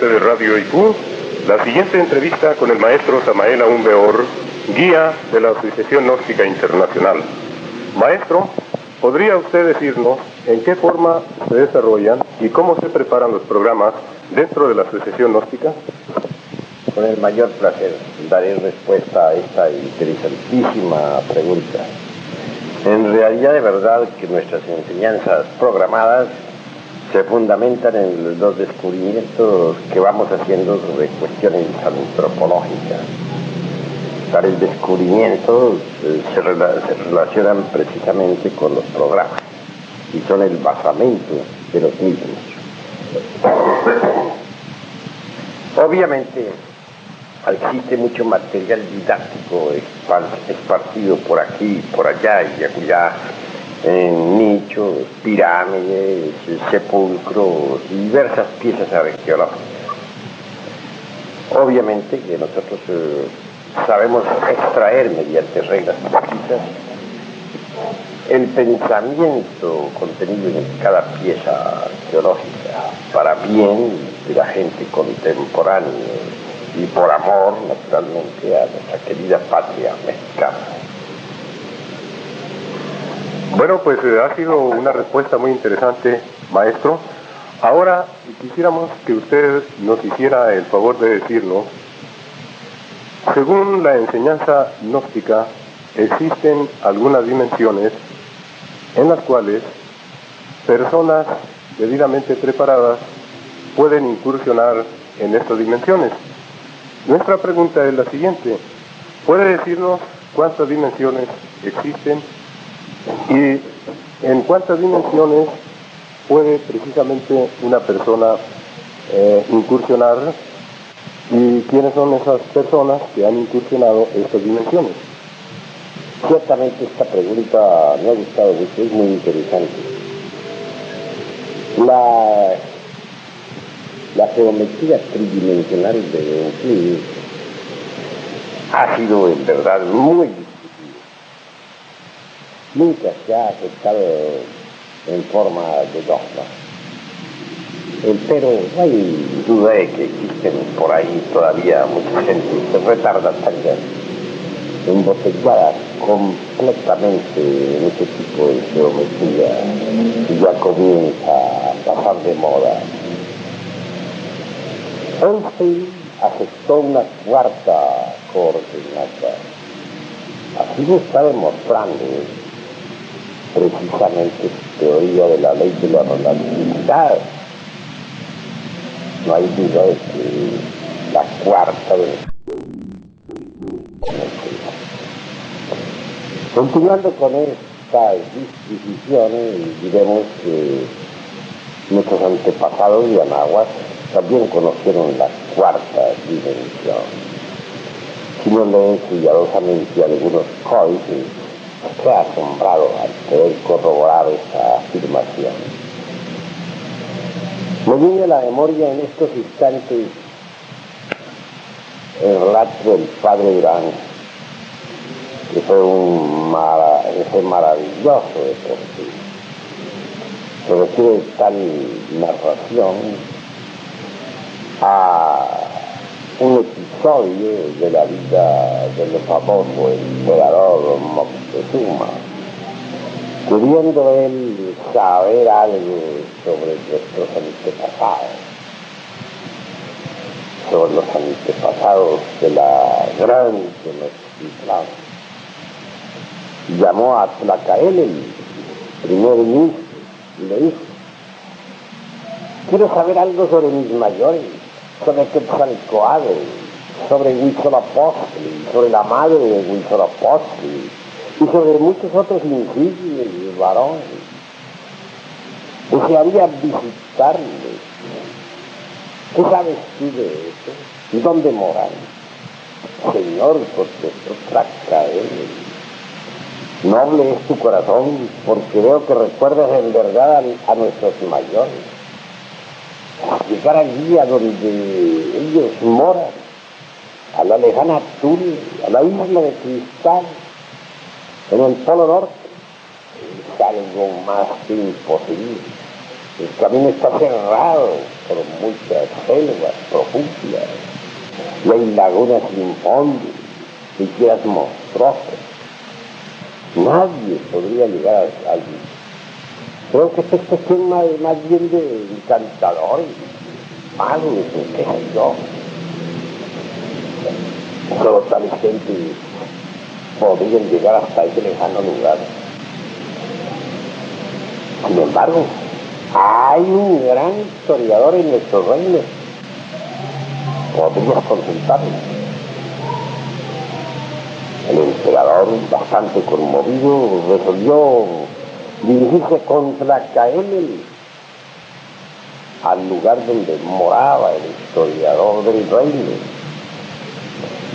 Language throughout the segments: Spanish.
oyente de Radio IQ, la siguiente entrevista con el maestro Samael Aumbeor, guía de la Asociación Gnóstica Internacional. Maestro, ¿podría usted decirnos en qué forma se desarrollan y cómo se preparan los programas dentro de la Asociación Gnóstica? Con el mayor placer daré respuesta a esta interesantísima pregunta. En realidad, de verdad que nuestras enseñanzas programadas se fundamentan en los descubrimientos que vamos haciendo sobre cuestiones antropológicas. Tales descubrimientos se relacionan precisamente con los programas y son el basamento de los mismos. Obviamente, existe mucho material didáctico esparcido por aquí, por allá y acullá, en nichos, pirámides, sepulcros y diversas piezas arqueológicas. Obviamente que nosotros sabemos extraer mediante reglas precisas el pensamiento contenido en cada pieza arqueológica para bien de la gente contemporánea y por amor, naturalmente, a nuestra querida patria mexicana. Bueno, pues ha sido una respuesta muy interesante, maestro. Ahora quisiéramos que usted nos hiciera el favor de decirnos, según la enseñanza gnóstica, existen algunas dimensiones en las cuales personas debidamente preparadas pueden incursionar en estas dimensiones. Nuestra pregunta es la siguiente: ¿puede decirnos cuántas dimensiones existen y en cuántas dimensiones puede precisamente una persona incursionar y quiénes son esas personas que han incursionado estas dimensiones? Ciertamente esta pregunta me ha gustado mucho, es muy interesante. La geometría tridimensional de Euclides ha sido en verdad muy discutida. Nunca se ha aceptado en forma de dogma. Pero no hay duda de que existen por ahí todavía mucha gente retardataria, embotellada completamente en ese tipo de geometría y ya comienza a pasar de moda. Einstein aceptó una cuarta coordenada. Así lo está demostrando precisamente su teoría de la ley de la relatividad. No hay duda de que la cuarta Continuando con estas disquisiciones, diremos que nuestros antepasados de Anáhuac también conocieron la cuarta dimensión. Si no leen cuidadosamente algunos códices, se ha asombrado al poder corroborar esa afirmación. Me viene a la memoria en estos instantes el relato del padre Durán, que fue fue maravilloso de por sí. Se refiere tal narración a un episodio de la vida del famoso emperador Moctezuma, queriendo él saber algo sobre nuestros antepasados, sobre los antepasados de la gran Tenochtitlán. Llamó a Tlacael, el primer ministro, y le dijo: quiero saber algo sobre mis mayores, sobre Quetzalcóatl, sobre Huitzilopochtli, sobre la madre de Huitzilopochtli y sobre muchos otros insignes y varones. Desearía visitarles. ¿Qué sabes tú de eso? ¿Dónde moran? Señor, contestó Tlacael, noble es tu corazón, porque veo que recuerdas en verdad a nuestros mayores. Llegar allí a donde ellos moran, a la lejana Tule, a la isla de Cristal, en el Polo Norte, es algo más que imposible. El camino está cerrado. por muchas selvas profundas, y hay lagunas sin fondo, siquiera monstruosas. Nadie podría llegar allí. Creo que esta es cuestión más bien de encantadores, magos, qué sé yo. Solo tales gentes podrían llegar hasta ese lejano lugar. Sin embargo, hay un gran historiador en nuestro reino. Podrías consultarlo. El emperador, bastante conmovido, resolvió dirigirse contra Caemel, al lugar donde moraba el historiador del reino.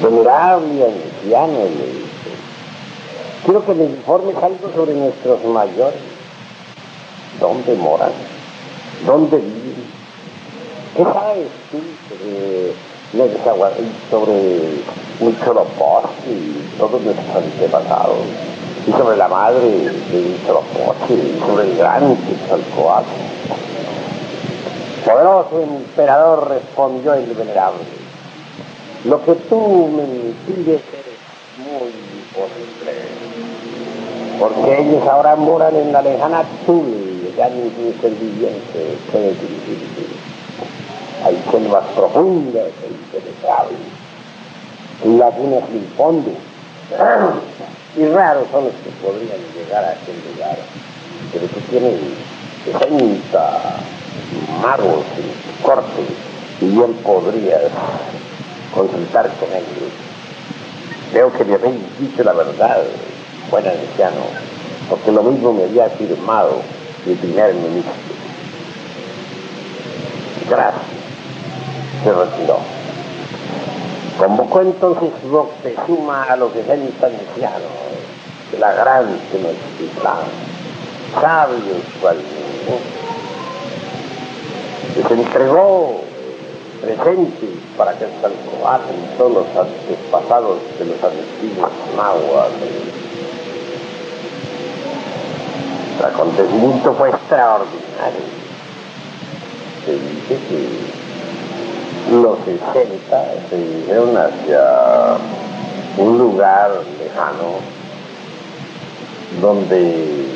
Venerable anciano, le dice, quiero que me informes algo sobre nuestros mayores. ¿Dónde moran? ¿Dónde viven? ¿Qué sabes tú sobre Huitzilopochtli y todos nuestros antepasados? Y sobre la madre de Huitzilopochtli y sobre el gran Quetzalcóatl. Poderoso emperador, respondió el venerable, lo que tú me pides es muy imposible, porque ellos ahora moran en la lejana Tule, ya ningún ser viviente puede dirigirse. Hay selvas profundas e impenetrables, lagunas sin fondo, y raros son los que podrían llegar a aquel lugar, pero tú tienes 60 magos en tu corte y bien podrías consultar con ellos. Veo que me habéis dicho la verdad, buen anciano, porque lo mismo me había afirmado el primer ministro. Gracias. Se retiró. Convocó entonces Moctezuma a los 60 ancianos de la gran Tenochtitlán, sabios cual ninguno. Les entregó presentes para que Quetzalcóatl y todos los antepasados de los antiguos nahuas. El acontecimiento fue extraordinario. Se dice que los 60 se dirigieron hacia un lugar lejano donde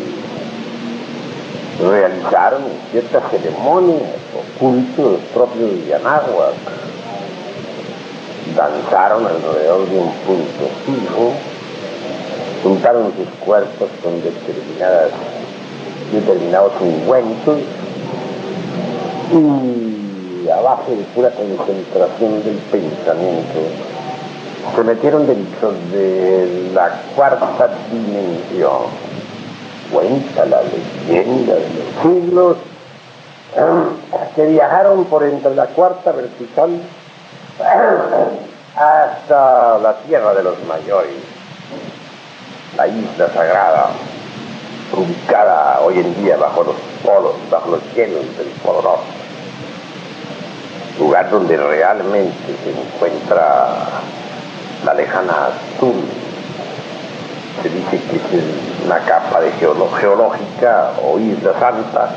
realizaron ciertas ceremonias o cultos propios de Anáhuac. Danzaron alrededor de un punto fijo, juntaron sus cuerpos con determinados ungüentos y a base de pura concentración del pensamiento se metieron dentro de la cuarta dimensión. Cuenta la leyenda de los siglos que viajaron por entre la cuarta vertical hasta la tierra de los mayores, la isla sagrada, ubicada hoy en día bajo los polos, bajo los hielos del Polo Norte, lugar donde realmente se encuentra la lejana Tule. Se dice que es una capa de geológica o isla santa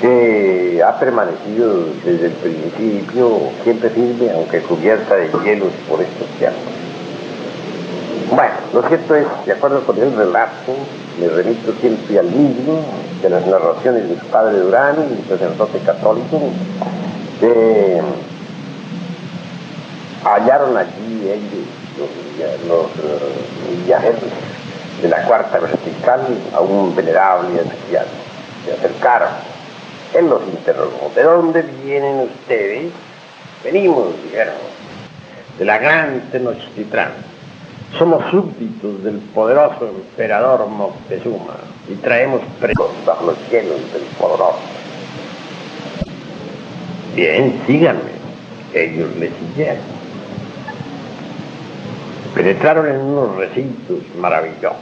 que ha permanecido desde el principio siempre firme, aunque cubierta de hielos por estos tiempos. Bueno, lo cierto es, de acuerdo con el relato, me remito siempre al mismo, de las narraciones del padre Durán, el sacerdote católico, que hallaron allí ellos, los viajeros de la cuarta vertical, a un venerable anciano. Se acercaron. Él los interrogó. ¿De dónde vienen ustedes? Venimos, dijeron, de la gran Tenochtitlán. Somos súbditos del poderoso emperador Moctezuma y traemos presos bajo los cielos del Polo Norte. Bien, síganme. Ellos le siguieron. Penetraron en unos recintos maravillosos.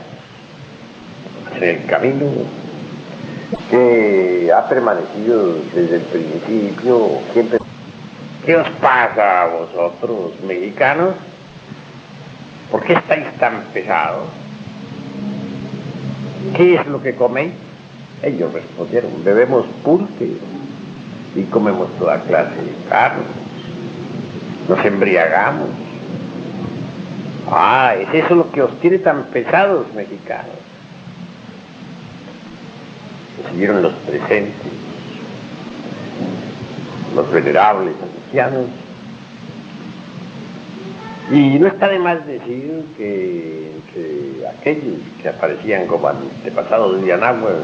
En el camino que ha permanecido desde el principio siempre. ¿Qué os pasa a vosotros, mexicanos? ¿Por qué estáis tan pesados? ¿Qué es lo que coméis? Ellos respondieron, bebemos pulque. y comemos toda clase de carne. Nos embriagamos. ¿Es eso lo que os tiene tan pesados, mexicanos? Recibieron los presentes, los venerables ancianos. Y no está de más decir que entre aquellos que aparecían como antepasados de Anáhuac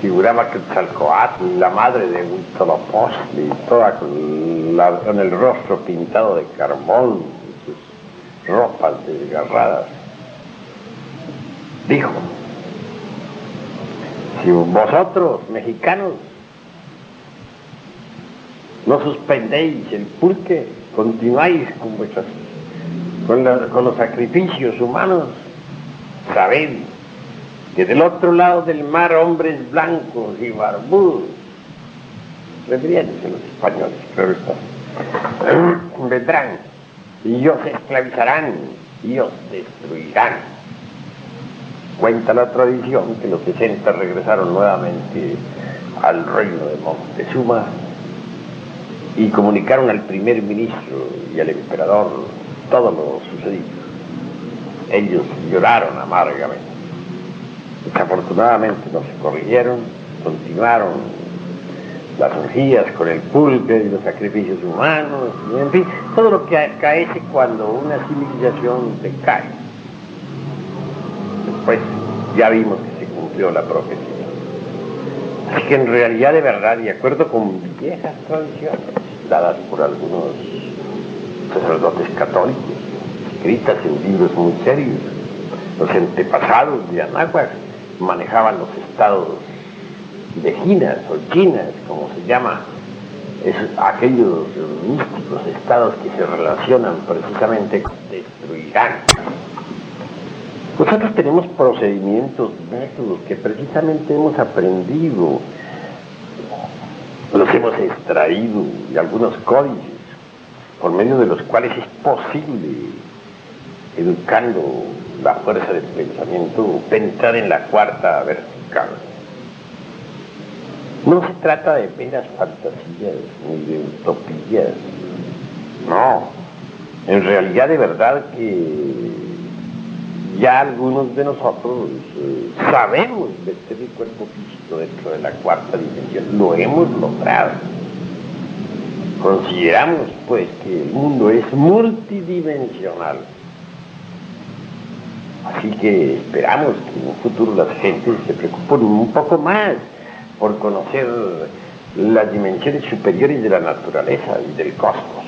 figuraba Quetzalcóatl, la madre de Huitzilopochtli, toda con el rostro pintado de carbón, sus ropas desgarradas. Dijo: si vosotros, mexicanos, no suspendéis el pulque, continuáis con los sacrificios humanos, sabed que del otro lado del mar hombres blancos y barbudos, refiriéndose a los españoles, claro está, vendrán y os esclavizarán y os destruirán. Cuenta la tradición que los 60 regresaron nuevamente al reino de Moctezuma y comunicaron al primer ministro y al emperador todo lo sucedido. Ellos lloraron amargamente. Desafortunadamente no se corrigieron, continuaron las orgías con el pulque y los sacrificios humanos, y en fin, todo lo que acaece cuando una civilización se cae. Después ya vimos que se cumplió la profecía. Así que en realidad, de verdad, de acuerdo con viejas tradiciones dadas por algunos sacerdotes católicos, escritas en libros muy serios, los antepasados de Anáhuac manejaban los estados de Jinas o Chinas, como se llama, aquellos místicos estados que se relacionan precisamente con destruirán. Nosotros tenemos procedimientos, métodos que precisamente hemos aprendido, los hemos extraído de algunos códices, por medio de los cuales es posible, educando la fuerza del pensamiento, penetrar en la cuarta vertical. No se trata de meras fantasías ni de utopías, no. En realidad, de verdad que ya algunos de nosotros sabemos meter el cuerpo físico dentro de la cuarta dimensión, lo hemos logrado. Consideramos, pues, que el mundo es multidimensional. Así que esperamos que en un futuro las gentes se preocupen un poco más por conocer las dimensiones superiores de la naturaleza y del cosmos.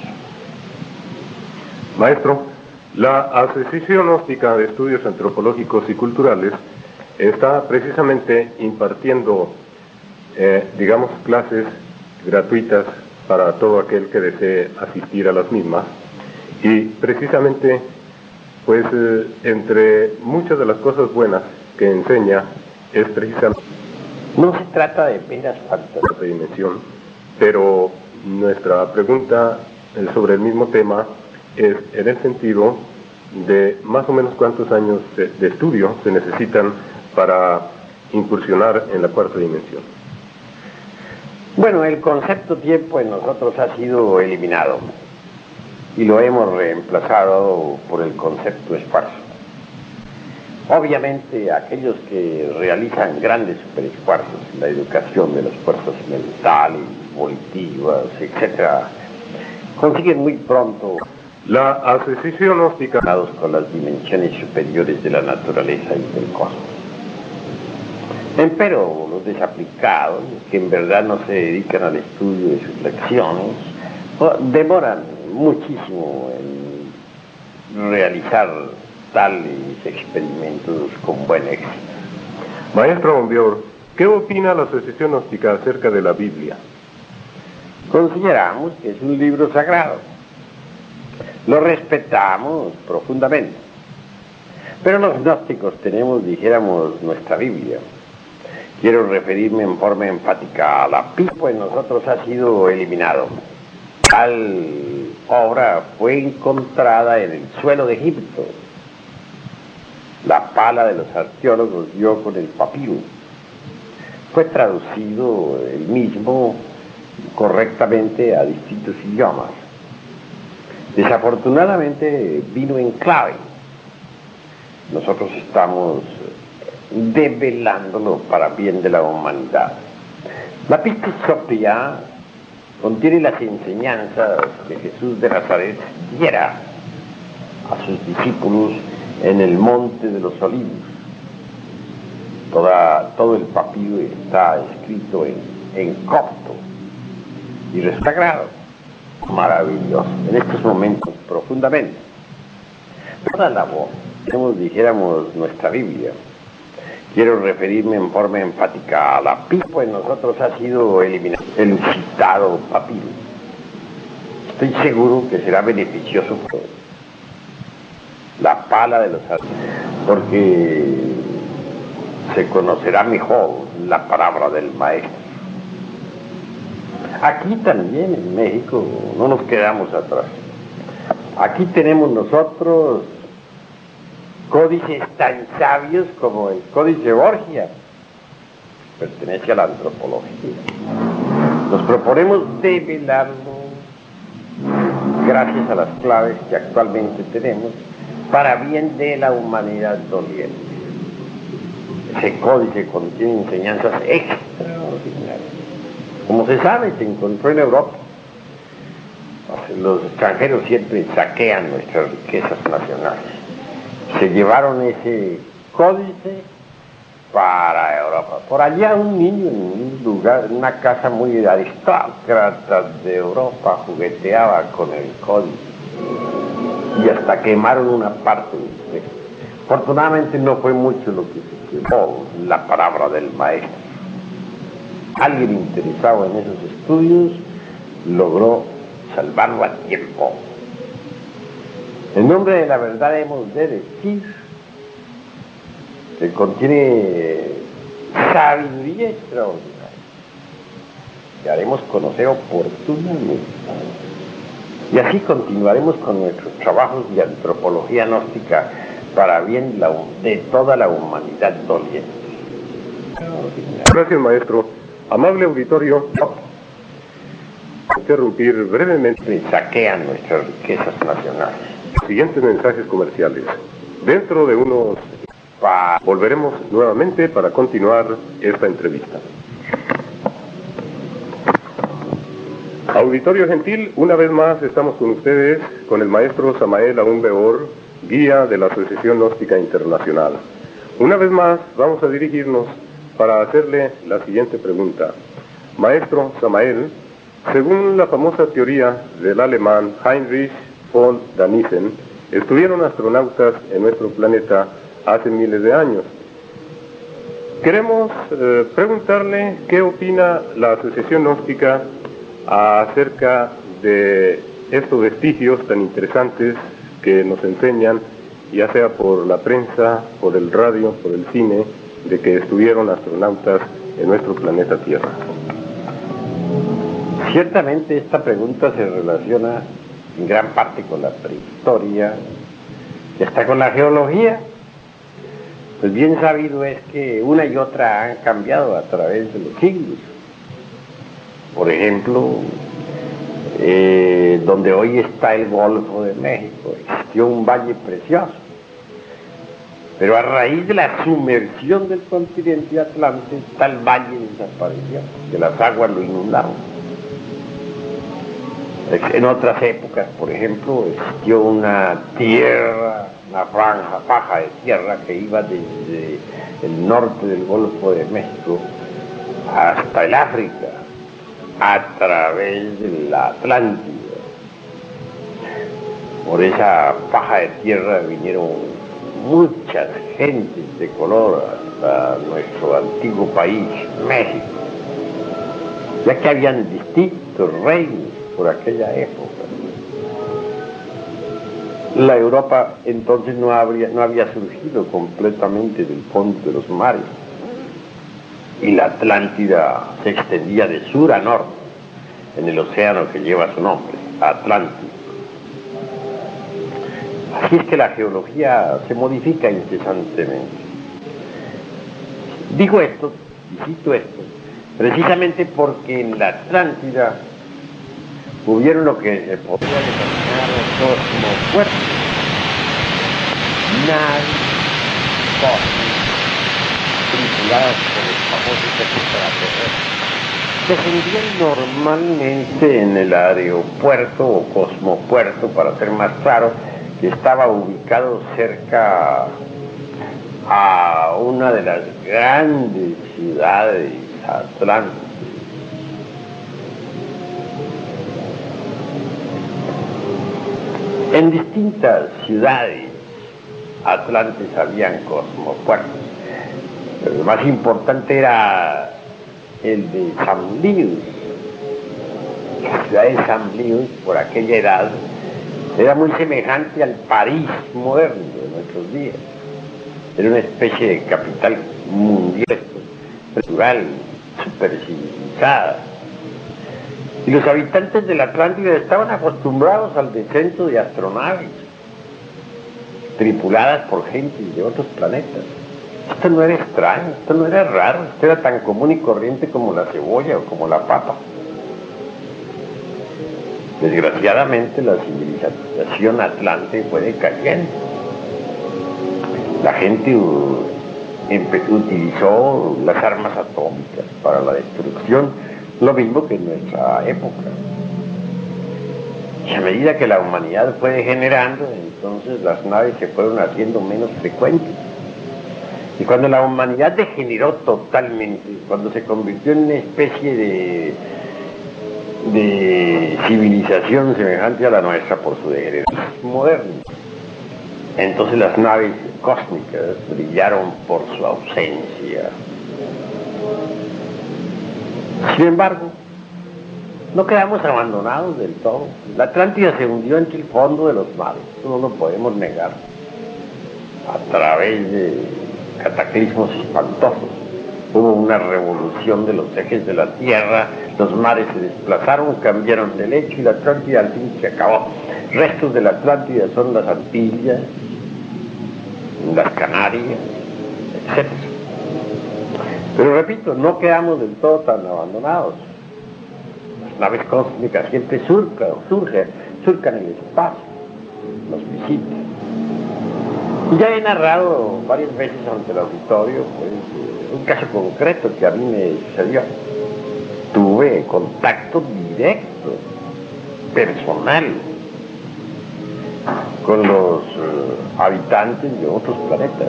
Maestro, la Asociación Gnóstica de Estudios Antropológicos y Culturales está precisamente impartiendo, clases gratuitas para todo aquel que desee asistir a las mismas, y precisamente, pues, entre muchas de las cosas buenas que enseña es precisamente... No se trata de meras fantasías de dimensión, pero nuestra pregunta sobre el mismo tema es en el sentido de más o menos cuántos años de estudio se necesitan para incursionar en la cuarta dimensión. Bueno, el concepto tiempo en nosotros ha sido eliminado y lo hemos reemplazado por el concepto espacio. Obviamente, aquellos que realizan grandes superesfuerzos en la educación de las fuerzas mentales, volitivas, etc., consiguen muy pronto la Asociación Gnóstica con las dimensiones superiores de la naturaleza y del cosmos. Empero, los desaplicados, que en verdad no se dedican al estudio de sus lecciones, demoran muchísimo en realizar tales experimentos con buen éxito. Maestro Bombior, ¿qué opina la Asociación Gnóstica acerca de la Biblia? Consideramos que es un libro sagrado. Lo respetamos profundamente. Pero los gnósticos tenemos, dijéramos, nuestra Biblia. Quiero referirme en forma enfática a la Biblia, pues nosotros ha sido eliminado. Tal obra fue encontrada en el suelo de Egipto. La pala de los arqueólogos dio con el papiro. Fue traducido el mismo correctamente a distintos idiomas. Desafortunadamente vino en clave. Nosotros estamos develándolo para bien de la humanidad. La Pistis Sophia contiene las enseñanzas que Jesús de Nazaret diera a sus discípulos en el Monte de los Olivos. Todo el papiro está escrito en copto y es sagrado, maravilloso, en estos momentos profundamente. Toda la voz, como dijéramos nuestra Biblia, quiero referirme en forma enfática a la pila en nosotros ha sido eliminado el citado papiro. Estoy seguro que será beneficioso por la pala de los árboles, porque se conocerá mejor la palabra del Maestro. Aquí también en México no nos quedamos atrás. Aquí tenemos nosotros códices tan sabios como el Códice Borgia, pertenece a la antropología. Nos proponemos develarlo gracias a las claves que actualmente tenemos para bien de la humanidad doliente. Ese códice contiene enseñanzas extraordinarias. Como se sabe, se encontró en Europa. Los extranjeros siempre saquean nuestras riquezas nacionales. Se llevaron ese códice para Europa. Por allá un niño en un lugar, en una casa muy aristócrata de Europa, jugueteaba con el códice y hasta quemaron una parte del texto. Afortunadamente no fue mucho lo que se quemó, la palabra del Maestro. Alguien interesado en esos estudios logró salvarlo a tiempo. En nombre de la verdad hemos de decir que contiene sabiduría extraordinaria que haremos conocer oportunamente. Y así continuaremos con nuestros trabajos de antropología gnóstica para bien de toda la humanidad doliente. Gracias, maestro. Amable auditorio, interrumpir brevemente. Saquean nuestras riquezas nacionales. Siguientes mensajes comerciales. Dentro de unos volveremos nuevamente para continuar esta entrevista. Auditorio gentil, una vez más estamos con ustedes, con el maestro Samael Aún Beor, guía de la Asociación Gnóstica Internacional. Una vez más vamos a dirigirnos para hacerle la siguiente pregunta. Maestro Samael, según la famosa teoría del alemán Heinrich von Daniken, estuvieron astronautas en nuestro planeta hace miles de años. Queremos preguntarle qué opina la Asociación Gnóstica acerca de estos vestigios tan interesantes que nos enseñan, ya sea por la prensa, por el radio, por el cine, de que estuvieron astronautas en nuestro planeta Tierra. Ciertamente esta pregunta se relaciona en gran parte con la prehistoria y hasta con la geología. Pues bien sabido es que una y otra han cambiado a través de los siglos. Por ejemplo, donde hoy está el Golfo de México, existió un valle precioso. Pero a raíz de la sumersión del continente atlántico, tal valle desapareció, que las aguas lo inundaron. En otras épocas, por ejemplo, existió una faja de tierra que iba desde el norte del Golfo de México hasta el África, a través de la Atlántida. Por esa faja de tierra vinieron muchas gentes de color hasta nuestro antiguo país, México, ya que habían distintos reinos por aquella época. La Europa entonces no había surgido completamente del fondo de los mares, y la Atlántida se extendía de sur a norte, en el océano que lleva su nombre, Atlántico. Así es que la geología se modifica incesantemente. Digo esto, y cito esto, precisamente porque en la Atlántida hubieron lo que se podría denominar cosmopuertos, naves cósmicas tripuladas por los famosos extraterrestres. Descendían normalmente en el aeropuerto o cosmopuerto, para ser más claro, que estaba ubicado cerca a una de las grandes ciudades atlánticas. En distintas ciudades atlantes habían cosmopuertos. El más importante era el de San Luis. La ciudad de San Luis, por aquella edad, era muy semejante al París moderno de nuestros días. Era una especie de capital mundial, cultural, supercivilizada. Y los habitantes de la Atlántida estaban acostumbrados al descenso de astronaves, tripuladas por gente de otros planetas. Esto no era extraño, esto no era raro, esto era tan común y corriente como la cebolla o como la papa. Desgraciadamente la civilización atlante fue decayendo. La gente utilizó las armas atómicas para la destrucción, lo mismo que en nuestra época. Y a medida que la humanidad fue degenerando, entonces las naves se fueron haciendo menos frecuentes. Y cuando la humanidad degeneró totalmente, cuando se convirtió en una especie de civilización semejante a la nuestra por su degeneración moderna, entonces las naves cósmicas brillaron por su ausencia. Sin embargo, no quedamos abandonados del todo. La Atlántida se hundió entre el fondo de los mares, eso no lo podemos negar, a través de cataclismos espantosos. Hubo una revolución de los ejes de la Tierra, los mares se desplazaron, cambiaron de lecho y la Atlántida al fin se acabó. Restos de la Atlántida son las Antillas, las Canarias, etc. Pero repito, no quedamos del todo tan abandonados. Las naves cósmicas siempre surcan el espacio, nos visitan. Y ya he narrado varias veces ante el auditorio, pues, un caso concreto que a mí me sucedió. Tuve contacto directo, personal, con los habitantes de otros planetas.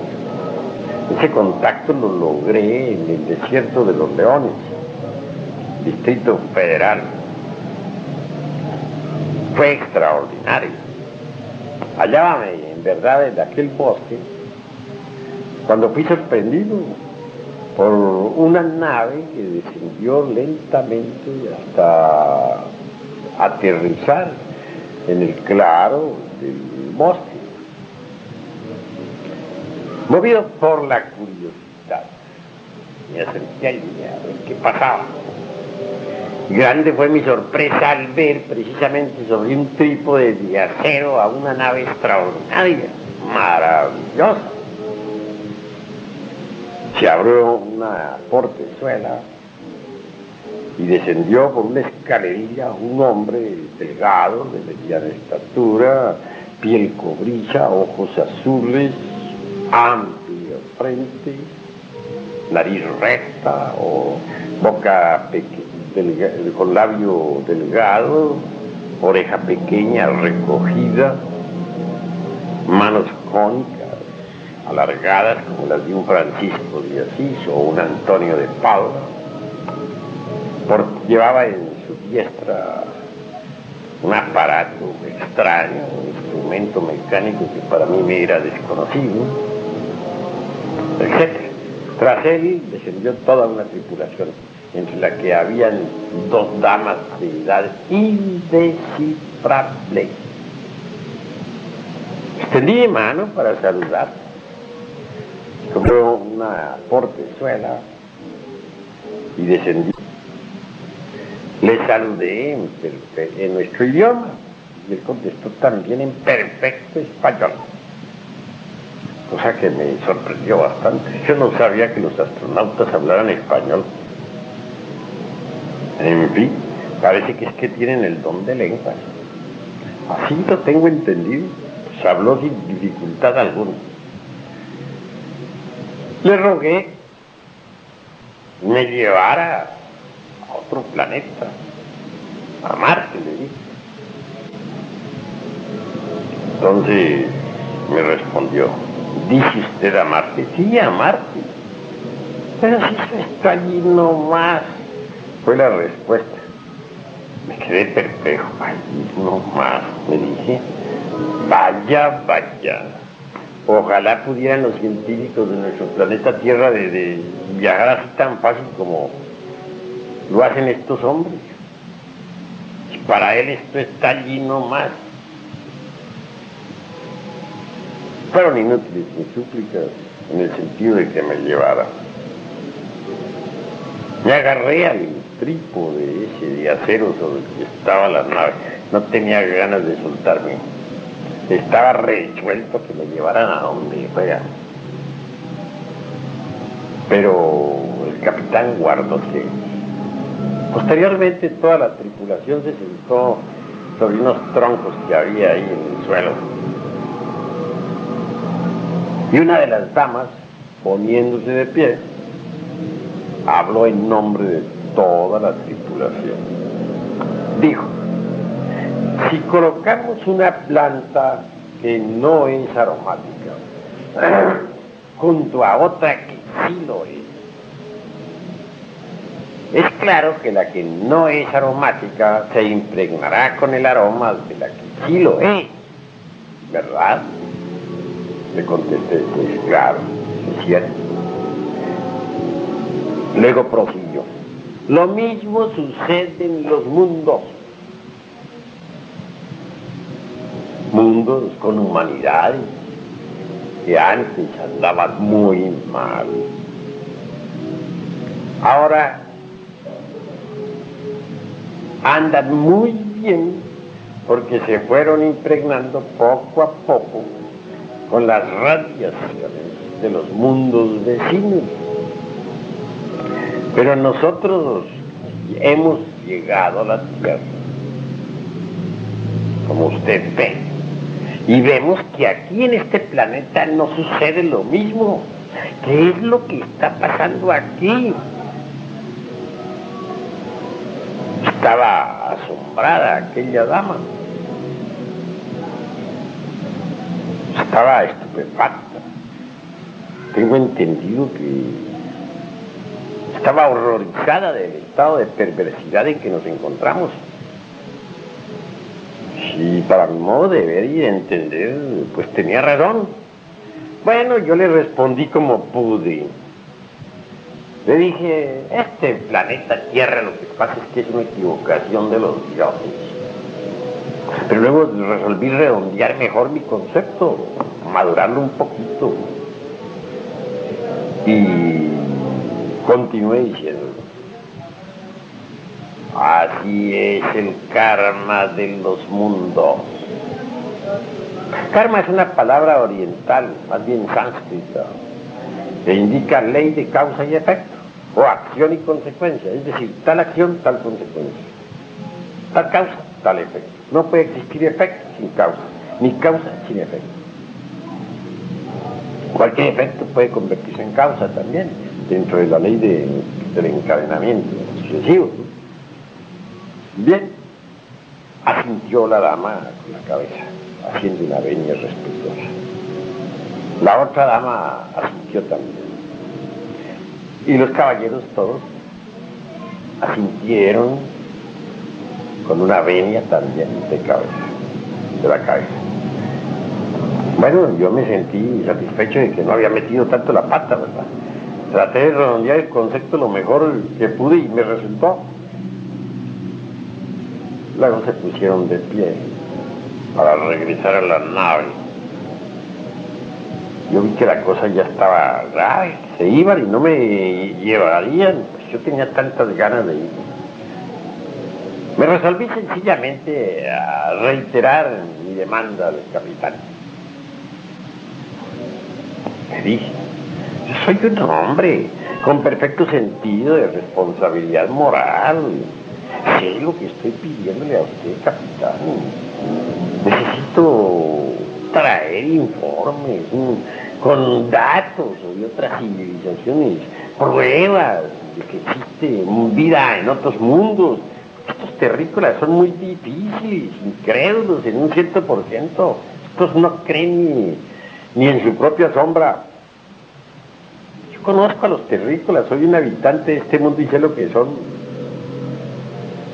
Ese contacto lo logré en el desierto de los Leones, Distrito Federal. Fue extraordinario. Hallábame, en verdad, en aquel bosque, cuando fui sorprendido por una nave que descendió lentamente hasta aterrizar en el claro del bosque. Movido por la curiosidad, me acerqué allí a ver qué pasaba. Grande fue mi sorpresa al ver precisamente sobre un trípode de acero a una nave extraordinaria, maravillosa. Se abrió una portezuela y descendió por una escalerilla un hombre delgado, de mediana estatura, piel cobriza, ojos azules, amplia frente, nariz recta o boca con labio delgado, oreja pequeña recogida, manos cónicas, alargadas como las de un Francisco de Asís o un Antonio de Padua. Llevaba en su diestra un aparato extraño, un instrumento mecánico que para mí me era desconocido, etc. Tras él descendió toda una tripulación, entre la que habían dos damas de edad indescifrable. Extendí mi mano para saludar. Compró una portezuela y descendí. Le saludé en nuestro idioma y él contestó también en perfecto español, cosa que me sorprendió bastante. Yo no sabía que los astronautas hablaran español. En fin, Parece que es que tienen el don de lenguas. Así lo tengo entendido. Pues habló sin dificultad alguna. Le rogué me llevara a otro planeta, a Marte, le dije. Entonces me respondió, ¿dice usted a Marte? Sí, a Marte. Pero si eso está allí nomás, fue la respuesta. Me quedé perplejo. Allí nomás, me dije. Vaya, vaya. Ojalá pudieran los científicos de nuestro planeta Tierra de viajar así tan fácil como lo hacen estos hombres. Y para él esto está allí nomás. Fueron inútiles mis súplicas en el sentido de que me llevara. Me agarré al trípode ese de acero sobre el que estaba la nave. No tenía ganas de soltarme. Estaba resuelto que me llevaran a donde fuera. Pero el capitán guardó silencio. Posteriormente toda la tripulación se sentó sobre unos troncos que había ahí en el suelo. Y una de las damas, poniéndose de pie, habló en nombre de toda la tripulación. Dijo, si colocamos una planta que no es aromática junto a otra que sí lo es claro que la que no es aromática se impregnará con el aroma de la que sí lo es, ¿verdad? Le contesté, pues claro, es cierto. Luego prosiguió. Lo mismo sucede en los mundos. Mundos con humanidades que antes andaban muy mal. Ahora andan muy bien porque se fueron impregnando poco a poco con las radiaciones de los mundos vecinos. Pero nosotros hemos llegado a la Tierra, como usted ve, y vemos que aquí en este planeta no sucede lo mismo. ¿Qué es lo que está pasando aquí? Estaba asombrada aquella dama. Estaba estupefacta. Tengo entendido que estaba horrorizada del estado de perversidad en que nos encontramos. Y para mi modo de ver y de entender, pues tenía razón. Bueno, yo le respondí como pude. Le dije, este planeta Tierra lo que pasa es que es una equivocación de los dioses. Pero luego resolví redondear mejor mi concepto, madurarlo un poquito. Y continué diciendo, así es el karma de los mundos. Karma es una palabra oriental, más bien sánscrita, que indica ley de causa y efecto, o acción y consecuencia, es decir, tal acción, tal consecuencia, tal causa, tal efecto. No puede existir efecto sin causa, ni causa sin efecto. Cualquier efecto puede convertirse en causa también, dentro de la ley del encadenamiento sucesivo. Bien, asintió la dama con la cabeza, haciendo una venia respetuosa. La otra dama asintió también. Y los caballeros todos asintieron con una venia también de la cabeza. Bueno, yo me sentí satisfecho de que no había metido tanto la pata, ¿verdad? Traté de redondear el concepto lo mejor que pude y me resultó. Luego se pusieron de pie para regresar a la nave. Yo vi que la cosa ya estaba grave, se iban y no me llevarían, pues yo tenía tantas ganas de ir. Me resolví sencillamente a reiterar mi demanda al capitán. Me dije, yo soy un hombre con perfecto sentido de responsabilidad moral Sé lo que estoy pidiéndole a usted, capitán. Necesito traer informes con datos de otras civilizaciones, pruebas de que existe vida en otros mundos. Estos terrícolas son muy difíciles, incrédulos en un 100%. Estos no creen ni en su propia sombra. Yo conozco a los terrícolas, soy un habitante de este mundo y sé lo que son.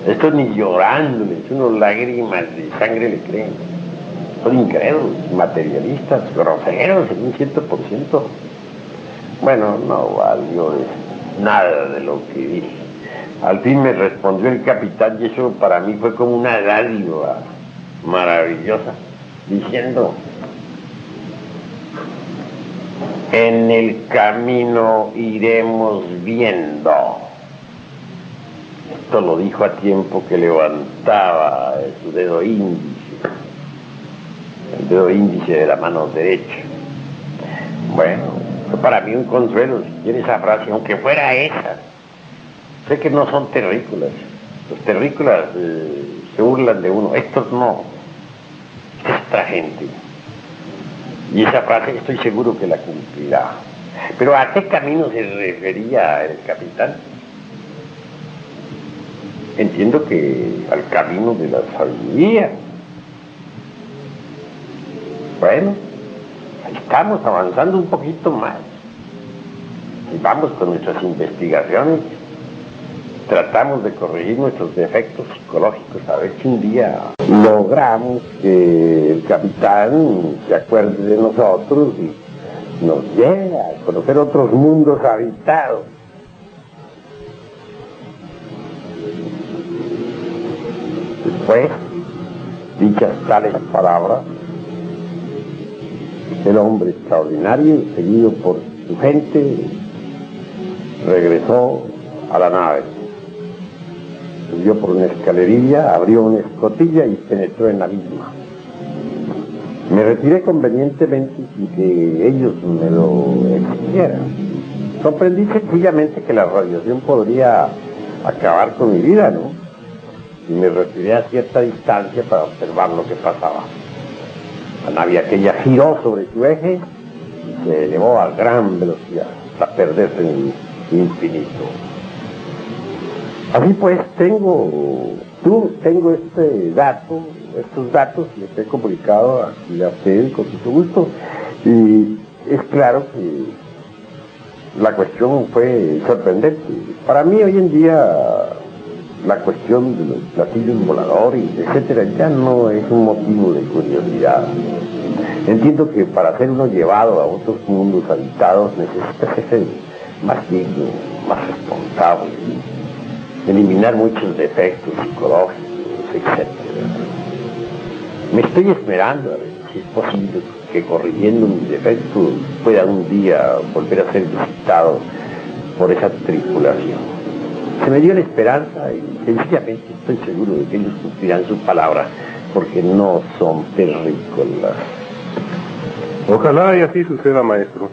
Estos ni llorándoles unas lágrimas de sangre le creen. Son incrédulos, materialistas, groseros en un 100%. Bueno, no valió nada de lo que dije. Al fin me respondió el capitán y eso para mí fue como una dádiva maravillosa, diciendo: en el camino iremos viendo. Esto lo dijo a tiempo que levantaba su dedo índice, el dedo índice de la mano derecha. Bueno, fue para mí un consuelo, si quiere esa frase, aunque fuera esa. Sé que no son terrícolas. Los terrícolas se burlan de uno. Estos no. Es otra gente. Y esa frase estoy seguro que la cumplirá. Pero ¿a qué camino se refería el capitán? Entiendo que al camino de la sabiduría. Bueno, ahí estamos avanzando un poquito más. Y vamos con nuestras investigaciones. Tratamos de corregir nuestros defectos psicológicos, a ver si un día logramos que el capitán se acuerde de nosotros y nos lleve a conocer otros mundos habitados. Después, dichas tales palabras, el hombre extraordinario, seguido por su gente, regresó a la nave. Subió por una escalerilla, abrió una escotilla y penetró en la misma. Me retiré convenientemente sin que ellos me lo exigieran. Comprendí sencillamente que la radiación podría acabar con mi vida, ¿no? Y me retiré a cierta distancia para observar lo que pasaba. La nave aquella giró sobre su eje y se elevó a gran velocidad hasta perderse en el infinito. Así pues, tengo estos datos les he comunicado aquí a ustedes con mucho gusto, y es claro que la cuestión fue sorprendente. Para mí hoy en día la cuestión de los platillos voladores, etcétera, ya no es un motivo de curiosidad. Entiendo que para ser uno llevado a otros mundos habitados necesita ser más digno, más responsable, eliminar muchos defectos psicológicos, etc. Me estoy esperando a ver si es posible que corrigiendo mis defectos pueda un día volver a ser visitado por esa tripulación. Se me dio la esperanza y sencillamente estoy seguro de que ellos cumplirán su palabra, porque no son terrícolas. Ojalá y así suceda, maestro.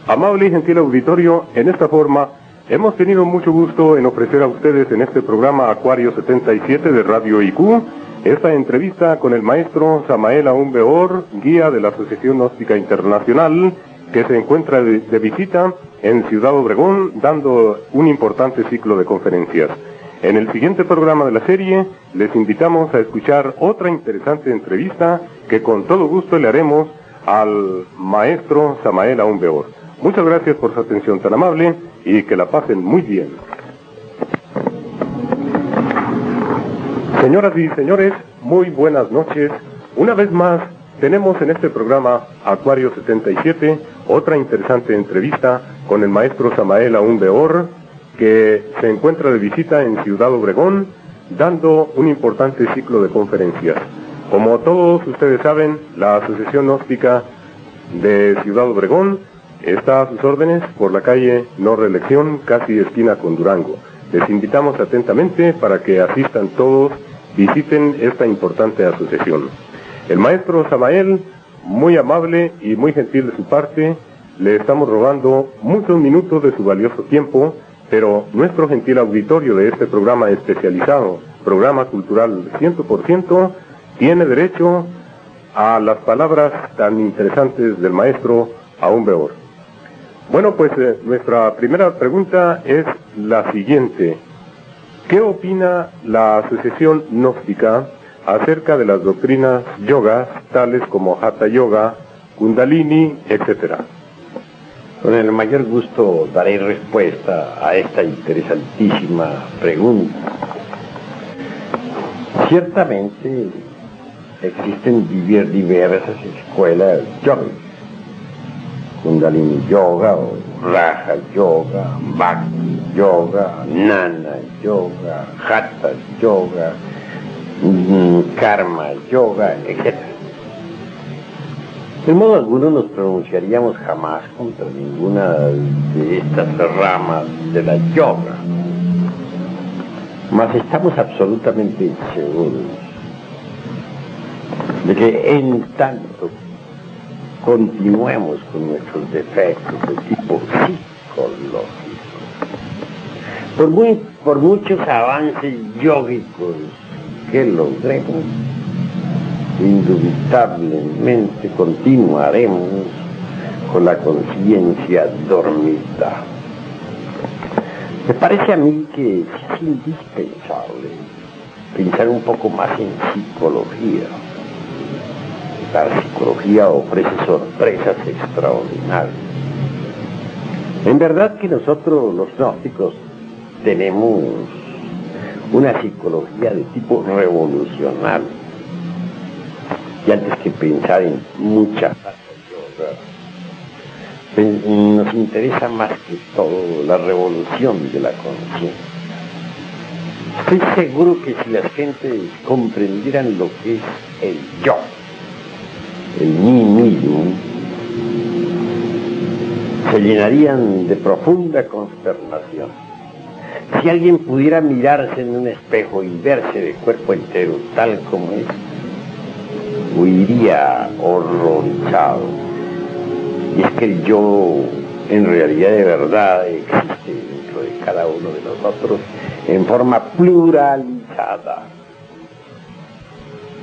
Amable y gentil auditorio, en esta forma hemos tenido mucho gusto en ofrecer a ustedes en este programa Acuario 77 de Radio IQ esta entrevista con el maestro Samael Aún Weor, guía de la Asociación Gnóstica Internacional, que se encuentra de visita en Ciudad Obregón dando un importante ciclo de conferencias. En el siguiente programa de la serie les invitamos a escuchar otra interesante entrevista que con todo gusto le haremos al maestro Samael Aún Weor. Muchas gracias por su atención tan amable y que la pasen muy bien. Señoras y señores, muy buenas noches. Una vez más, tenemos en este programa Acuario 77 otra interesante entrevista con el maestro Samael Aún Weor, que se encuentra de visita en Ciudad Obregón, dando un importante ciclo de conferencias. Como todos ustedes saben, la Asociación Gnóstica de Ciudad Obregón está a sus órdenes por la calle No Reelección, casi esquina con Durango. Les invitamos atentamente para que asistan todos, visiten esta importante asociación. El maestro Samael, muy amable y muy gentil de su parte, le estamos robando muchos minutos de su valioso tiempo pero nuestro gentil auditorio de este programa especializado, programa cultural 100%, tiene derecho a las palabras tan interesantes del maestro Aún Beor. Bueno, pues nuestra primera pregunta es la siguiente. ¿Qué opina la Asociación Gnóstica acerca de las doctrinas yogas, tales como Hatha Yoga, Kundalini, etcétera? Con el mayor gusto daré respuesta a esta interesantísima pregunta. Ciertamente existen diversas escuelas yogis. Kundalini Yoga, o Raja Yoga, Bhakti Yoga, Jnana Yoga, Hatha Yoga, Karma Yoga, etc. De modo alguno nos pronunciaríamos jamás contra ninguna de estas ramas de la yoga, mas estamos absolutamente seguros de que en tanto continuemos con nuestros defectos de tipo psicológico, por muchos avances yógicos que logremos, indubitablemente continuaremos con la conciencia dormida. Me parece a mí que es indispensable pensar un poco más en psicología. La psicología ofrece sorpresas extraordinarias. En verdad que nosotros los gnósticos tenemos una psicología de tipo revolucionario. Y antes que pensar en muchas cosas, nos interesa más que todo la revolución de la conciencia. Estoy seguro que si las gentes comprendieran lo que es el yo, el mí mismo, se llenarían de profunda consternación. Si alguien pudiera mirarse en un espejo y verse de cuerpo entero tal como es, huiría horrorizado. Y es que el yo, en realidad de verdad, existe dentro de cada uno de nosotros en forma pluralizada.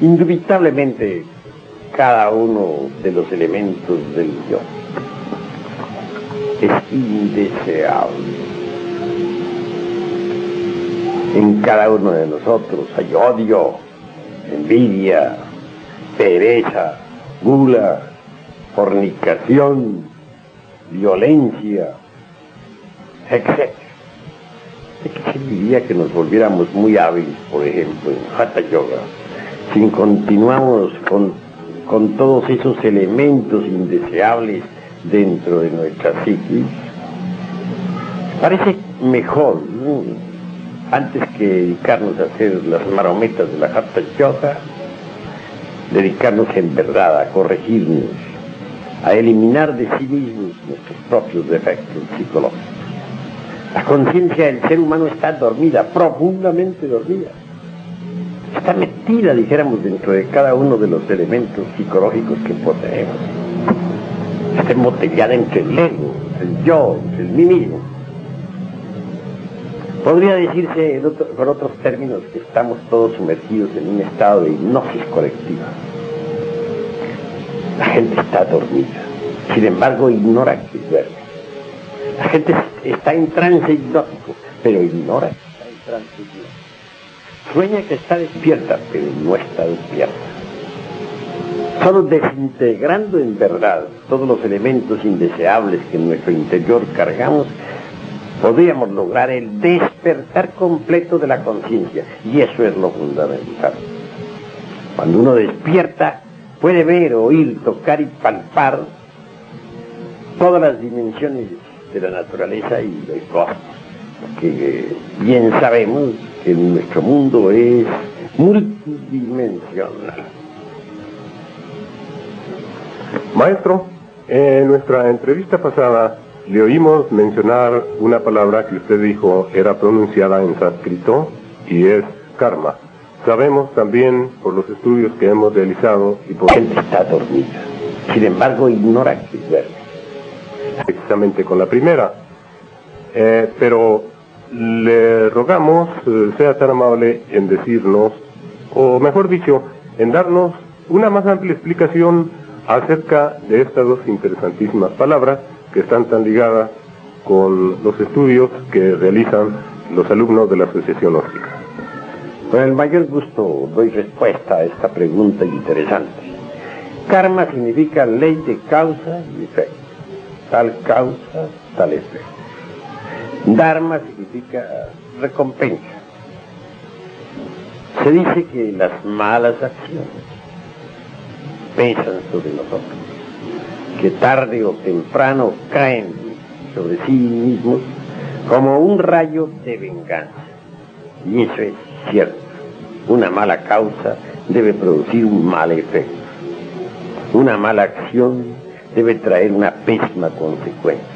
Indubitablemente, cada uno de los elementos del yo es indeseable. En cada uno de nosotros hay odio, envidia, pereza, gula, fornicación, violencia, etc. ¿De qué serviría que nos volviéramos muy hábiles, por ejemplo, en Hatha Yoga, si continuamos con todos esos elementos indeseables dentro de nuestra psiquis? Parece mejor, ¿no?, antes que dedicarnos a hacer las marometas de la Hatha Yoga, dedicarnos en verdad a corregirnos, a eliminar de sí mismos nuestros propios defectos psicológicos. La conciencia del ser humano está dormida, profundamente dormida. Está metida, dijéramos, dentro de cada uno de los elementos psicológicos que poseemos. Está embotellada entre el ego, el yo, el mí mismo. Podría decirse, con otros términos, que estamos todos sumergidos en un estado de hipnosis colectiva. La gente está dormida, sin embargo ignora que duerme. La gente está en trance hipnótico, pero ignora que está en trance hipnótico. Sueña que está despierta, pero no está despierta. Solo desintegrando en verdad todos los elementos indeseables que en nuestro interior cargamos, podríamos lograr el despertar completo de la conciencia, y eso es lo fundamental. Cuando uno despierta, puede ver, oír, tocar y palpar todas las dimensiones de la naturaleza y del cosmos, que bien sabemos que nuestro mundo es multidimensional. Maestro, en nuestra entrevista pasada le oímos mencionar una palabra que usted dijo era pronunciada en sánscrito y es karma. Sabemos también por los estudios que hemos realizado y por... La gente está dormida, sin embargo ignora que duerme. Precisamente con la primera. Pero le rogamos sea tan amable en decirnos, o mejor dicho, en darnos una más amplia explicación acerca de estas dos interesantísimas palabras que están tan ligadas con los estudios que realizan los alumnos de la Asociación Gnóstica. Con el mayor gusto doy respuesta a esta pregunta interesante. Karma significa ley de causa y efecto. Tal causa, tal efecto. Dharma significa recompensa. Se dice que las malas acciones pesan sobre nosotros, que tarde o temprano caen sobre sí mismos como un rayo de venganza. Y eso es cierto. Una mala causa debe producir un mal efecto. Una mala acción debe traer una pésima consecuencia.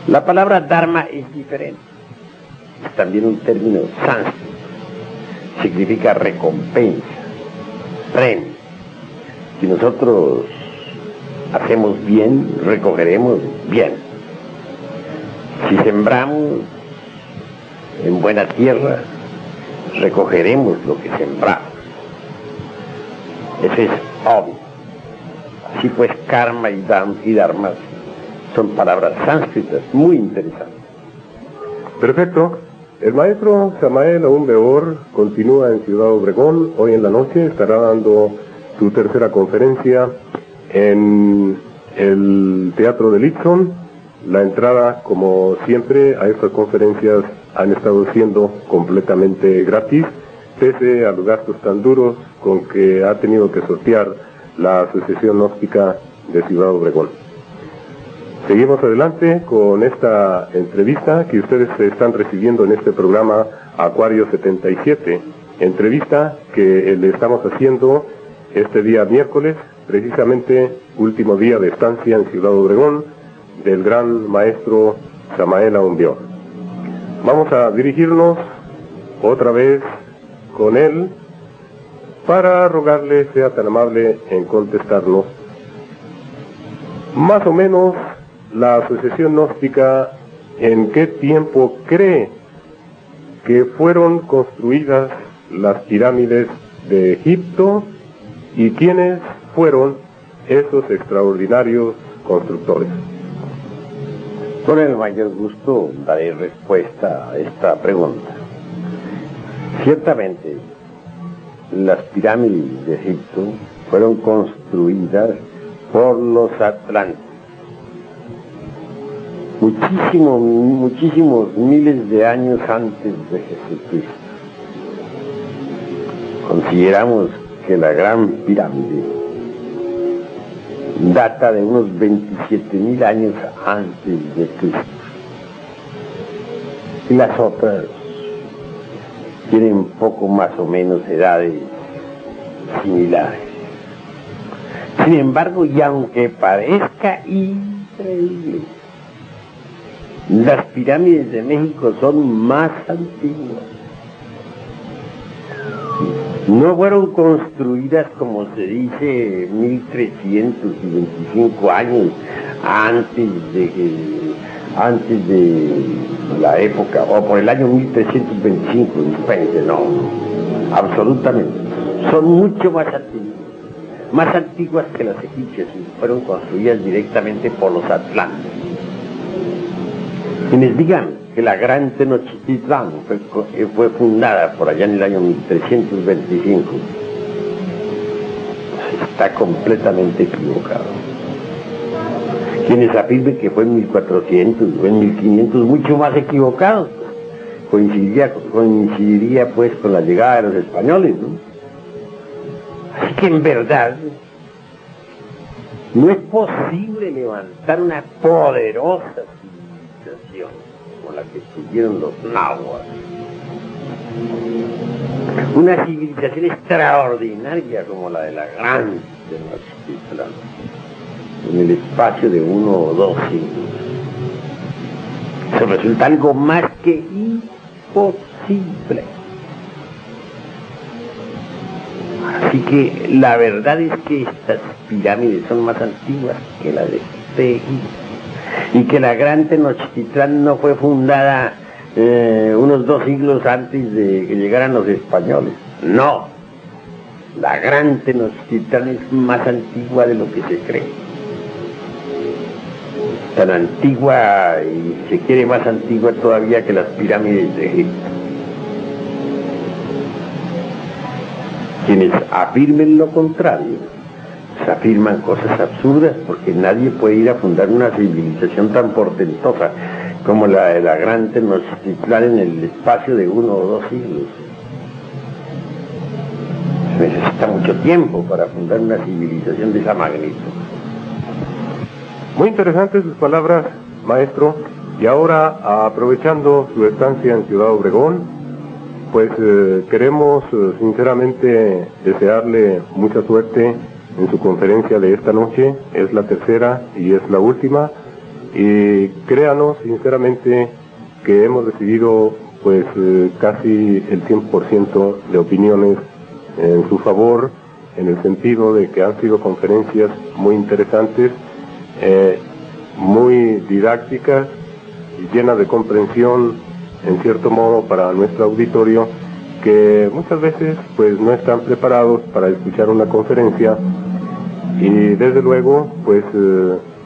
La palabra dharma es diferente. Es también un término sánscrito. Significa recompensa, premio. Si nosotros hacemos bien, recogeremos bien. Si sembramos en buena tierra, recogeremos lo que sembramos. Eso es obvio. Así pues, karma y dharma son palabras sánscritas muy interesantes. Perfecto. El maestro Samael Aún Weor continúa en Ciudad Obregón. Hoy en la noche estará dando su tercera conferencia en el Teatro de Litson. La entrada, como siempre, a estas conferencias han estado siendo completamente gratis, pese a los gastos tan duros con que ha tenido que sortear la Asociación Gnóstica de Ciudad Obregón. Seguimos adelante con esta entrevista que ustedes están recibiendo en este programa Acuario 77, entrevista que le estamos haciendo este día miércoles, precisamente último día de estancia en Ciudad Obregón del gran maestro Samael Aún Weor. Vamos a dirigirnos otra vez con él para rogarle sea tan amable en contestarnos más o menos la Asociación Gnóstica en qué tiempo cree que fueron construidas las pirámides de Egipto y quiénes fueron esos extraordinarios constructores. Con el mayor gusto daré respuesta a esta pregunta. Ciertamente, las pirámides de Egipto fueron construidas por los atlantes. Muchísimos miles de años antes de Jesucristo. Consideramos que la gran pirámide data de unos 27.000 años antes de Cristo. Y las otras tienen poco más o menos edades similares. Sin embargo, y aunque parezca increíble, las pirámides de México son más antiguas. No fueron construidas, como se dice, 1325 años antes de la época, o por el año 1325, dispense, no, absolutamente. Son mucho más antiguas que las egipcias, y fueron construidas directamente por los atlantes. Quienes digan que la gran Tenochtitlán fue fundada por allá en el año 1325, está completamente equivocado. Quienes afirmen que fue en 1400 o en 1500, mucho más equivocados. Coincidiría pues con la llegada de los españoles, ¿no? Así que en verdad no es posible levantar una poderosa civilización como la que tuvieron los náhuatl, una civilización extraordinaria como la de la gran Tenochtitlán, en el espacio de 1 o 2 siglos. Eso resulta algo más que imposible. Así que la verdad es que estas pirámides son más antiguas que las de Egipto, y que la gran Tenochtitlán no fue fundada unos 2 siglos antes de que llegaran los españoles. No, la Gran Tenochtitlán es más antigua de lo que se cree. Tan antigua y se quiere más antigua todavía que las pirámides de Egipto. Quienes afirmen lo contrario, pues afirman cosas absurdas, porque nadie puede ir a fundar una civilización tan portentosa como la de la Gran Tenochtitlán en el espacio de 1 o 2 siglos. Se necesita mucho tiempo para fundar una civilización de esa magnitud. Muy interesantes sus palabras, maestro. Y ahora, aprovechando su estancia en Ciudad Obregón, pues queremos sinceramente desearle mucha suerte en su conferencia de esta noche. Es la tercera y es la última. Y créanos sinceramente que hemos recibido pues casi el 100% de opiniones en su favor, en el sentido de que han sido conferencias muy interesantes, muy didácticas y llenas de comprensión, en cierto modo, para nuestro auditorio, que muchas veces pues no están preparados para escuchar una conferencia, y desde luego pues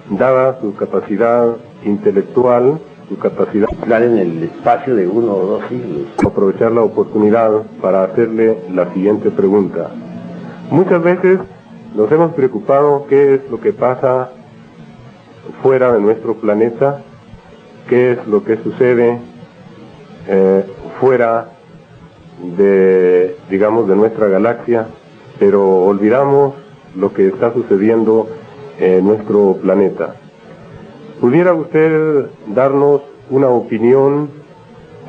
dada su capacidad intelectual, su capacidad en el espacio de 1 o 2 siglos. Aprovechar la oportunidad para hacerle la siguiente pregunta. Muchas veces nos hemos preocupado qué es lo que pasa fuera de nuestro planeta, qué es lo que sucede fuera de, digamos, de nuestra galaxia, pero olvidamos lo que está sucediendo en nuestro planeta. ¿Pudiera usted darnos una opinión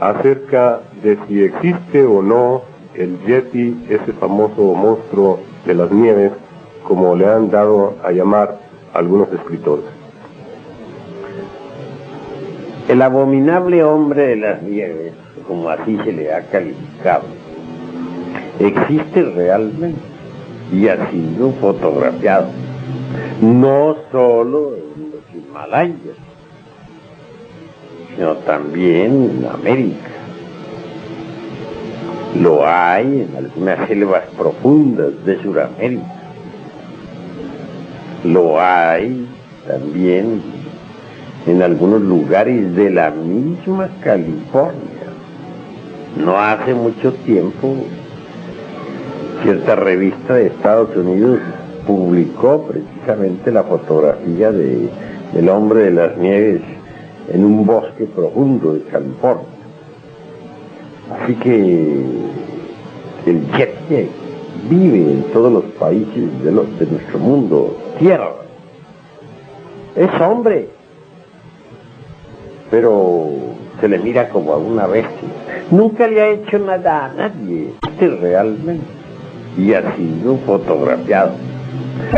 acerca de si existe o no el Yeti, ese famoso monstruo de las nieves, como le han dado a llamar algunos escritores? El abominable hombre de las nieves, como así se le ha calificado, existe realmente y ha sido fotografiado, no solo en los Himalayas, sino también en América. Lo hay en algunas selvas profundas de Sudamérica. Lo hay también en algunos lugares de la misma California. No hace mucho tiempo, cierta revista de Estados Unidos publicó precisamente la fotografía del hombre de las nieves en un bosque profundo de California. Así que el Yeti vive en todos los países de nuestro mundo, tierra. Es hombre, pero se le mira como a una bestia. Nunca le ha hecho nada a nadie, realmente, y ha sido fotografiado.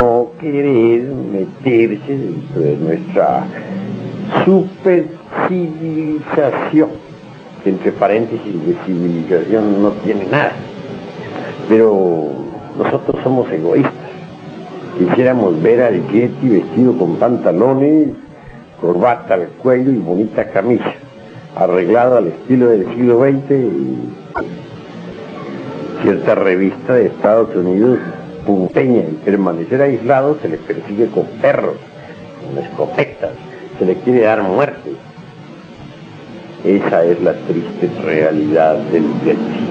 No querer meterse dentro de nuestra super civilización, que entre paréntesis de civilización no tiene nada, pero nosotros somos egoístas. Quisiéramos ver al Yeti vestido con pantalones, corbata al cuello y bonita camisa, arreglado al estilo del siglo XX. Y cierta revista de Estados Unidos empeña en permanecer aislado, se le persigue con perros, con escopetas, se le quiere dar muerte. Esa es la triste realidad del Yeti.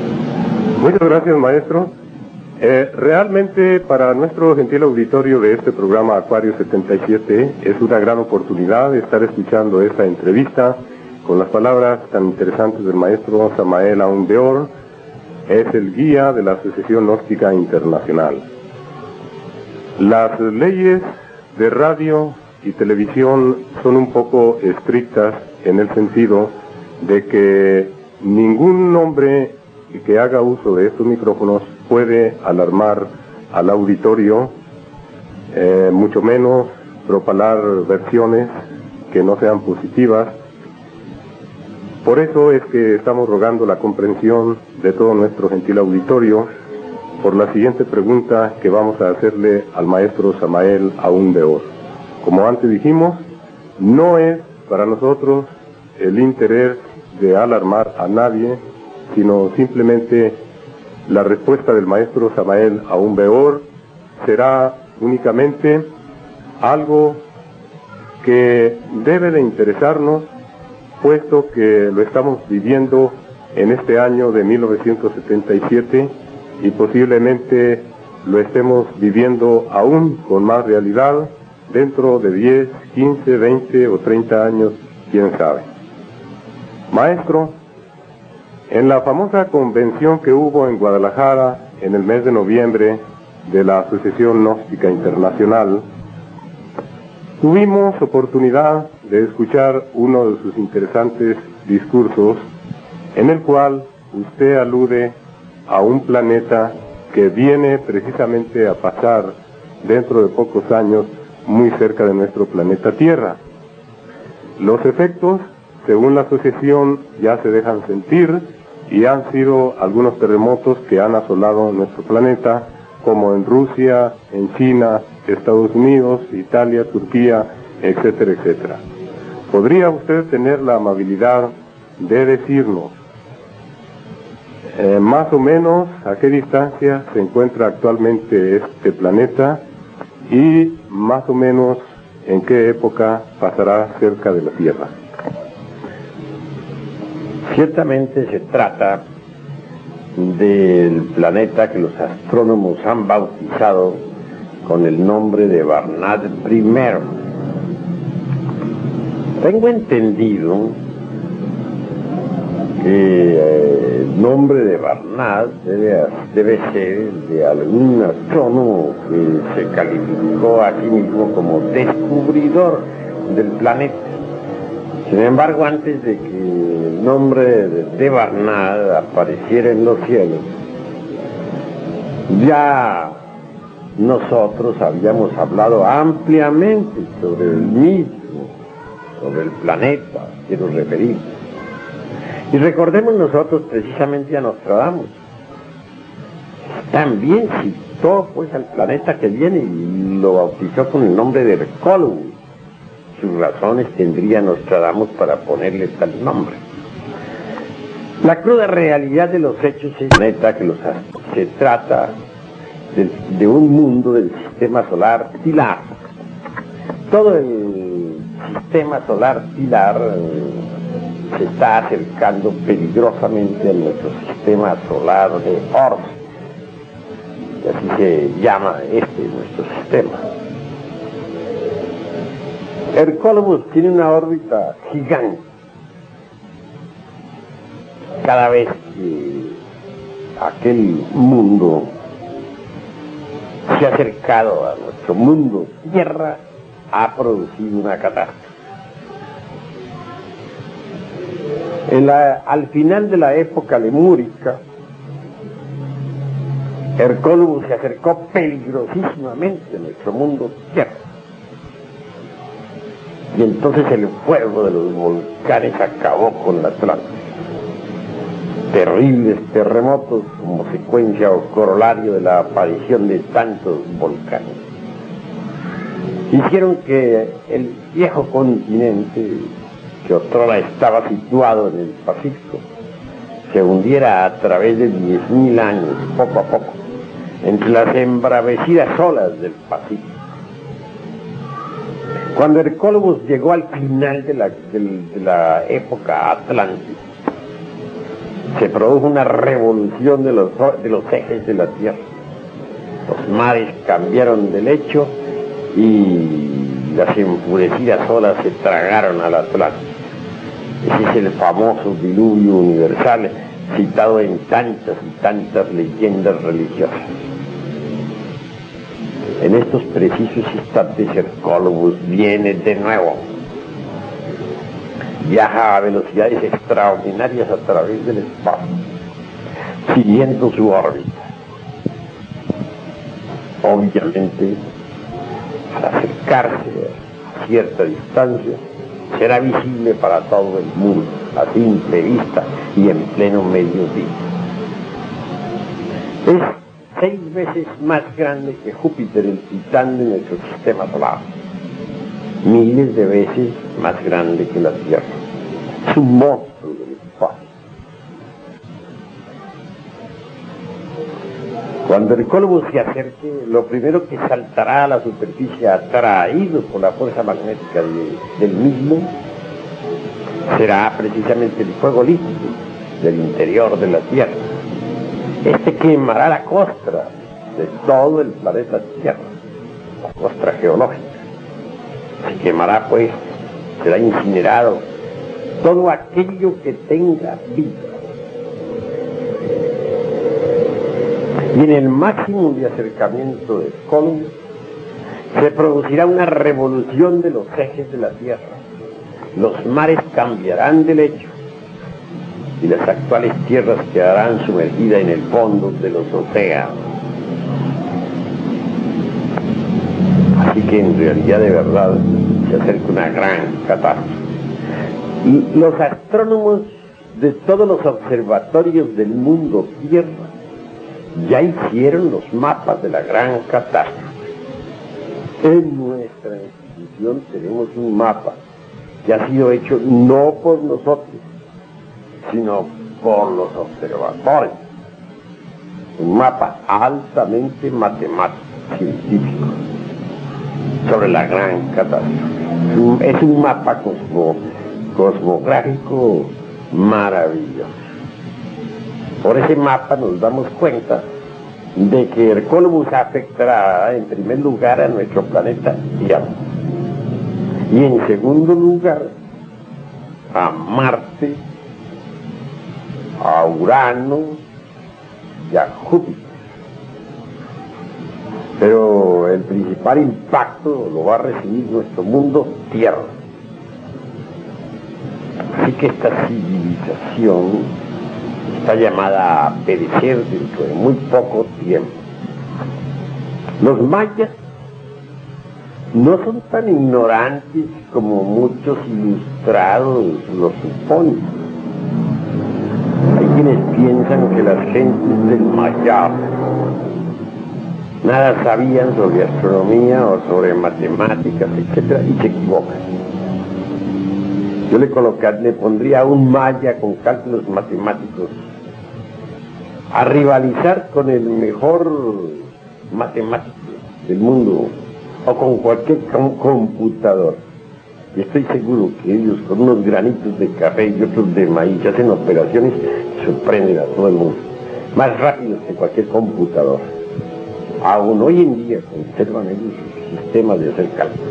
Muchas gracias, maestro. Realmente para nuestro gentil auditorio de este programa Acuario 77 es una gran oportunidad estar escuchando esta entrevista con las palabras tan interesantes del maestro Samael Aún Weor. Es el guía de la Asociación Gnóstica Internacional. Las leyes de radio y televisión son un poco estrictas en el sentido de que ningún hombre que haga uso de estos micrófonos puede alarmar al auditorio, mucho menos propalar versiones que no sean positivas. Por eso es que estamos rogando la comprensión de todo nuestro gentil auditorio por la siguiente pregunta que vamos a hacerle al maestro Samael Aún Weor. Como antes dijimos, no es para nosotros el interés de alarmar a nadie, sino simplemente la respuesta del maestro Samael Aún Weor será únicamente algo que debe de interesarnos, puesto que lo estamos viviendo en este año de 1977 y posiblemente lo estemos viviendo aún con más realidad dentro de 10, 15, 20 o 30 años, quién sabe. Maestro, en la famosa convención que hubo en Guadalajara en el mes de noviembre de la Asociación Gnóstica Internacional, tuvimos oportunidad de escuchar uno de sus interesantes discursos, en el cual usted alude a un planeta que viene precisamente a pasar dentro de pocos años muy cerca de nuestro planeta Tierra. Los efectos, según la asociación, ya se dejan sentir y han sido algunos terremotos que han asolado nuestro planeta, como en Rusia, en China, Estados Unidos, Italia, Turquía, etcétera, etcétera. ¿Podría usted tener la amabilidad de decirnos más o menos a qué distancia se encuentra actualmente este planeta y más o menos en qué época pasará cerca de la Tierra? Ciertamente se trata del planeta que los astrónomos han bautizado con el nombre de Barnard I. Tengo entendido que el nombre de Barnard debe ser el de algún astrónomo que se calificó a sí mismo como descubridor del planeta. Sin embargo, antes de que el nombre de Barnard apareciera en los cielos, ya nosotros habíamos hablado ampliamente sobre el mismo, sobre el planeta, quiero referir. Y recordemos nosotros precisamente a Nostradamus. También citó pues al planeta que viene y lo bautizó con el nombre de Hercólogos. Sus razones tendría Nostradamus para ponerle tal nombre. La cruda realidad de los hechos es planeta que se trata de un mundo del sistema solar pilar. Todo el sistema solar pilar se está acercando peligrosamente a nuestro sistema solar de Oort, y así se llama nuestro sistema. Hercólogos tiene una órbita gigante. Cada vez que aquel mundo se ha acercado a nuestro mundo Tierra, ha producido una catástrofe. Al final de la época lemúrica, Hercólogos se acercó peligrosísimamente a nuestro mundo Tierra. Y entonces el fuego de los volcanes acabó con la Atlántida. Terribles terremotos como secuencia o corolario de la aparición de tantos volcanes hicieron que el viejo continente, que otrora estaba situado en el Pacífico, se hundiera a través de 10.000 años, poco a poco, entre las embravecidas olas del Pacífico. Cuando Hercólogos llegó al final de la época atlántica, se produjo una revolución de los ejes de la Tierra. Los mares cambiaron de lecho y las enfurecidas olas se tragaron al Atlántico. Ese es el famoso diluvio universal citado en tantas y tantas leyendas religiosas. En estos precisos instantes Hercólogos viene de nuevo. Viaja a velocidades extraordinarias a través del espacio, siguiendo su órbita. Obviamente, al acercarse a cierta distancia, será visible para todo el mundo, a simple vista y en pleno mediodía. Es 6 veces más grande que Júpiter, el titán de nuestro sistema solar. Miles de veces más grande que la Tierra. Es un monstruo del Cuando el Cólubus se acerque, lo primero que saltará a la superficie atraído por la fuerza magnética del mismo será precisamente el fuego líquido del interior de la Tierra. Este quemará la costra de todo el planeta Tierra, la costra geológica. Se quemará, pues, será incinerado todo aquello que tenga vida. Y en el máximo de acercamiento del Cólubus se producirá una revolución de los ejes de la Tierra. Los mares cambiarán de lecho y las actuales tierras quedarán sumergidas en el fondo de los océanos. Así que en realidad de verdad se acerca una gran catástrofe. Y los astrónomos de todos los observatorios del mundo Tierra ya hicieron los mapas de la gran catástrofe. En nuestra institución tenemos un mapa que ha sido hecho no por nosotros, sino por los observatorios. Un mapa altamente matemático, científico, sobre la gran catástrofe. Es un mapa cosmográfico maravilloso. Por ese mapa nos damos cuenta de que el Cólubus afectará en primer lugar a nuestro planeta Tierra y en segundo lugar a Marte, a Urano y a Júpiter. Pero el principal impacto lo va a recibir nuestro mundo Tierra. Así que esta civilización está llamada a perecer dentro de muy poco tiempo. Los mayas no son tan ignorantes como muchos ilustrados lo suponen. Hay quienes piensan que las gentes del Maya nada sabían sobre astronomía o sobre matemáticas, etc., y se equivocan. Yo le pondría a un maya con cálculos matemáticos a rivalizar con el mejor matemático del mundo o con cualquier computador. Y estoy seguro que ellos con unos granitos de café y otros de maíz hacen operaciones que sorprenden a todo el mundo, más rápidos que cualquier computador. Aún hoy en día conservan ellos sus sistemas de hacer cálculos.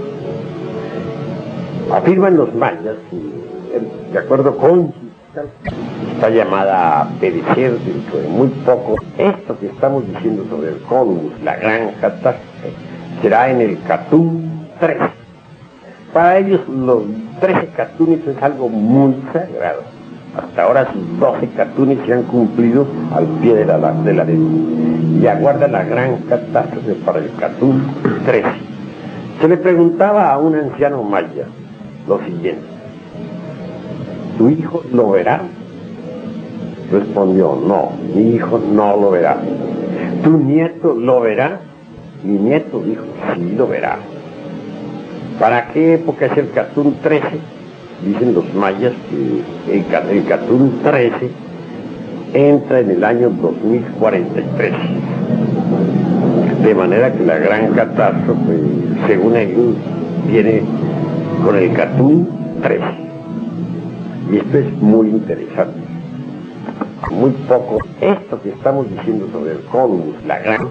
Afirman los mayas que, de acuerdo con sus cálculos, está llamada a perecer dentro de muy poco. Esto que estamos diciendo sobre el Cólubus, la gran catástrofe, será en el Catún 13. Para ellos los 13 catunes es algo muy sagrado. Hasta ahora sus 12 catunes se han cumplido al pie de la letra. Y aguarda la gran catástrofe para el Catún 13. Se le preguntaba a un anciano maya lo siguiente: ¿tu hijo lo verá? Respondió: no, mi hijo no lo verá. ¿Tu nieto lo verá? Mi nieto dijo: sí lo verá. ¿Para qué época es el Catún 13? Dicen los mayas que el Catún 13 entra en el año 2043. De manera que la gran catástrofe, según ellos, viene con el Catún 13. Y esto es muy interesante. Muy poco, esto que estamos diciendo sobre el Cólubus, la gran